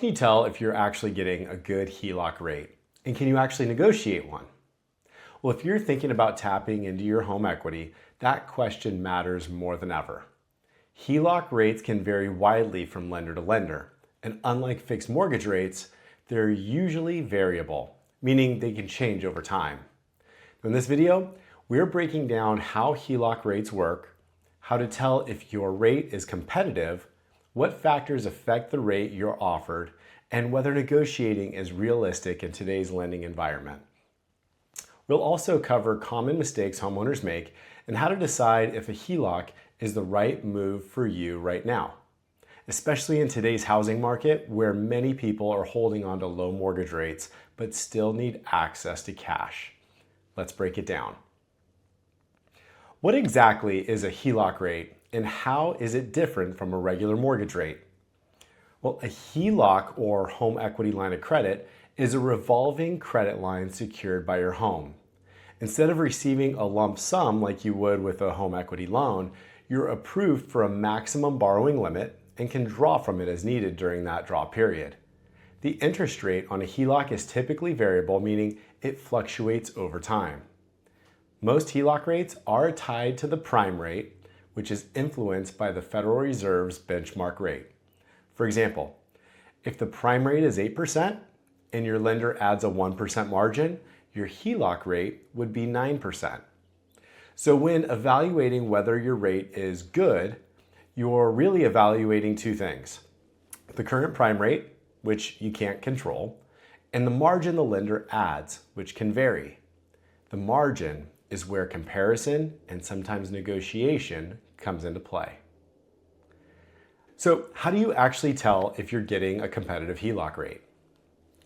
can you tell if you're actually getting a good HELOC rate? And can you actually negotiate one? Well, if you're thinking about tapping into your home equity, that question matters more than ever. HELOC rates can vary widely from lender to lender, and unlike fixed mortgage rates, they're usually variable, meaning they can change over time. In this video, we're breaking down how HELOC rates work, how to tell if your rate is competitive, what factors affect the rate you're offered, and whether negotiating is realistic in today's lending environment. We'll also cover common mistakes homeowners make and how to decide if a HELOC is the right move for you right now, especially in today's housing market where many people are holding on to low mortgage rates but still need access to cash. Let's break it down. What exactly is a HELOC rate and how is it different from a regular mortgage rate? Well, a HELOC or home equity line of credit is a revolving credit line secured by your home. Instead of receiving a lump sum like you would with a home equity loan, you're approved for a maximum borrowing limit and can draw from it as needed during that draw period. The interest rate on a HELOC is typically variable, meaning it fluctuates over time. Most HELOC rates are tied to the prime rate, which is influenced by the Federal Reserve's benchmark rate. For example, if the prime rate is 8% and your lender adds a 1% margin, your HELOC rate would be 9%. So when evaluating whether your rate is good, you're really evaluating two things: the current prime rate, which you can't control, and the margin the lender adds, which can vary. The margin is where comparison and sometimes negotiation comes into play. So how do you actually tell if you're getting a competitive HELOC rate?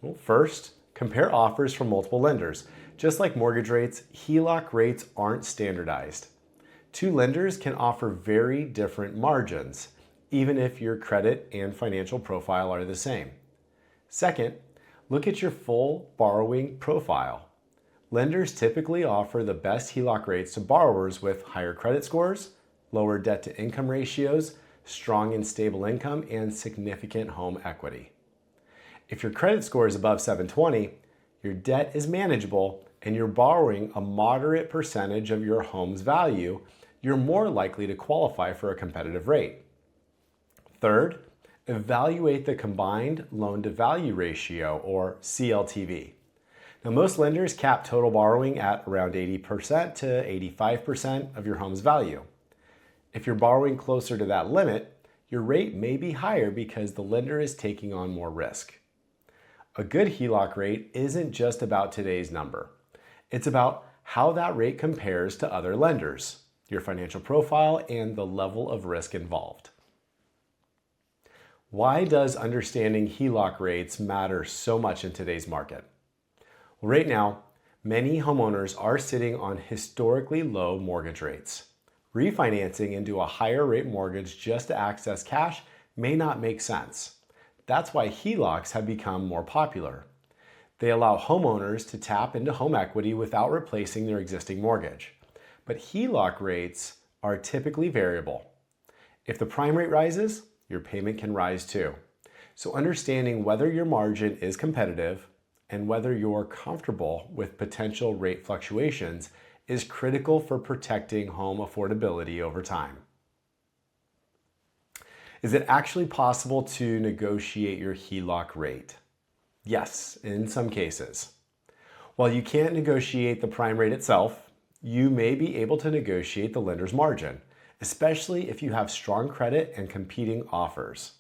Well, first, compare offers from multiple lenders. Just like mortgage rates, HELOC rates aren't standardized. Two lenders can offer very different margins, even if your credit and financial profile are the same. Second, look at your full borrowing profile. Lenders typically offer the best HELOC rates to borrowers with higher credit scores, lower debt-to-income ratios, strong and stable income, and significant home equity. If your credit score is above 720, your debt is manageable, and you're borrowing a moderate percentage of your home's value, you're more likely to qualify for a competitive rate. Third, evaluate the combined loan-to-value ratio, or CLTV. Now, most lenders cap total borrowing at around 80% to 85% of your home's value. If you're borrowing closer to that limit, your rate may be higher because the lender is taking on more risk. A good HELOC rate isn't just about today's number. It's about how that rate compares to other lenders, your financial profile, and the level of risk involved. Why does understanding HELOC rates matter so much in today's market? Well, right now, many homeowners are sitting on historically low mortgage rates. Refinancing into a higher rate mortgage just to access cash may not make sense. That's why HELOCs have become more popular. They allow homeowners to tap into home equity without replacing their existing mortgage. But HELOC rates are typically variable. If the prime rate rises, your payment can rise too. So understanding whether your margin is competitive and whether you're comfortable with potential rate fluctuations is critical for protecting home affordability over time. Is it actually possible to negotiate your HELOC rate? Yes, in some cases. While you can't negotiate the prime rate itself, you may be able to negotiate the lender's margin, especially if you have strong credit and competing offers.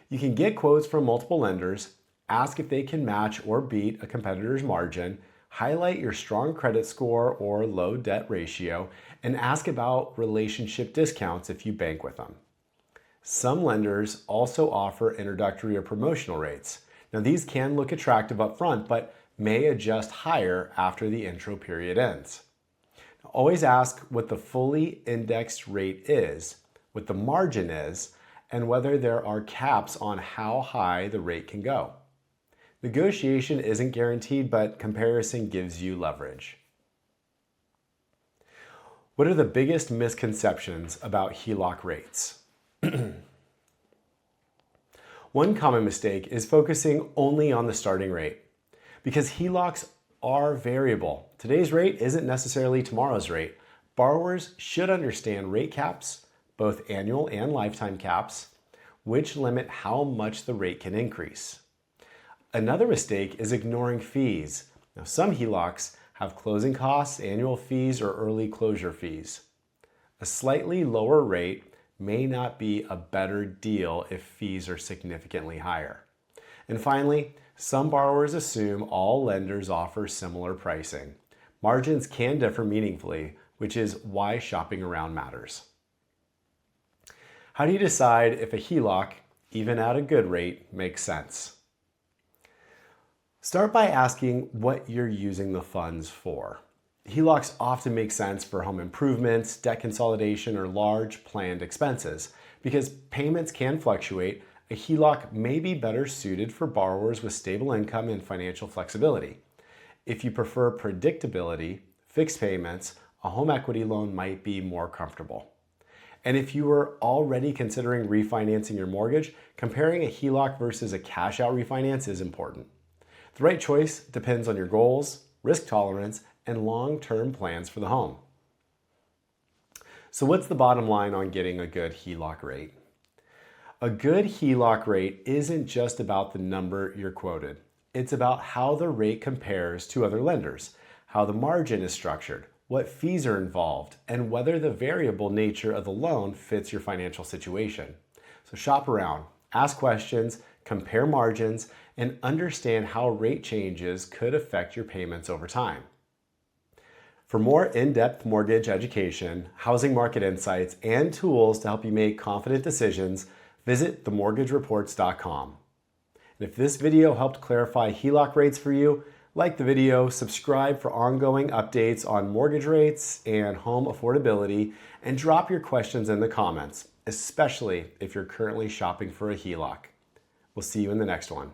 You can get quotes from multiple lenders, ask if they can match or beat a competitor's margin, highlight your strong credit score or low debt ratio, and ask about relationship discounts if you bank with them. Some lenders also offer introductory or promotional rates. Now, these can look attractive up front, but may adjust higher after the intro period ends. Now, always ask what the fully indexed rate is, what the margin is, and whether there are caps on how high the rate can go. Negotiation isn't guaranteed, but comparison gives you leverage. What are the biggest misconceptions about HELOC rates? One common mistake is focusing only on the starting rate. Because HELOCs are variable. Today's rate isn't necessarily tomorrow's rate. Borrowers should understand rate caps, both annual and lifetime caps, which limit how much the rate can increase. Another mistake is ignoring fees. Now, some HELOCs have closing costs, annual fees, or early closure fees. A slightly lower rate may not be a better deal if fees are significantly higher. And finally, some borrowers assume all lenders offer similar pricing. Margins can differ meaningfully, which is why shopping around matters. How do you decide if a HELOC, even at a good rate, makes sense? Start by asking what you're using the funds for. HELOCs often make sense for home improvements, debt consolidation, or large planned expenses. Because payments can fluctuate, a HELOC may be better suited for borrowers with stable income and financial flexibility. If you prefer predictability, fixed payments, a home equity loan might be more comfortable. And if you are already considering refinancing your mortgage, comparing a HELOC versus a cash-out refinance is important. The right choice depends on your goals, risk tolerance, and long-term plans for the home. So what's the bottom line on getting a good HELOC rate? A good HELOC rate isn't just about the number you're quoted. It's about how the rate compares to other lenders, how the margin is structured, what fees are involved, and whether the variable nature of the loan fits your financial situation. So shop around, ask questions, compare margins, and understand how rate changes could affect your payments over time. For more in-depth mortgage education, housing market insights, and tools to help you make confident decisions, visit themortgagereports.com. And if this video helped clarify HELOC rates for you, like the video, subscribe for ongoing updates on mortgage rates and home affordability, and drop your questions in the comments, especially if you're currently shopping for a HELOC. We'll see you in the next one.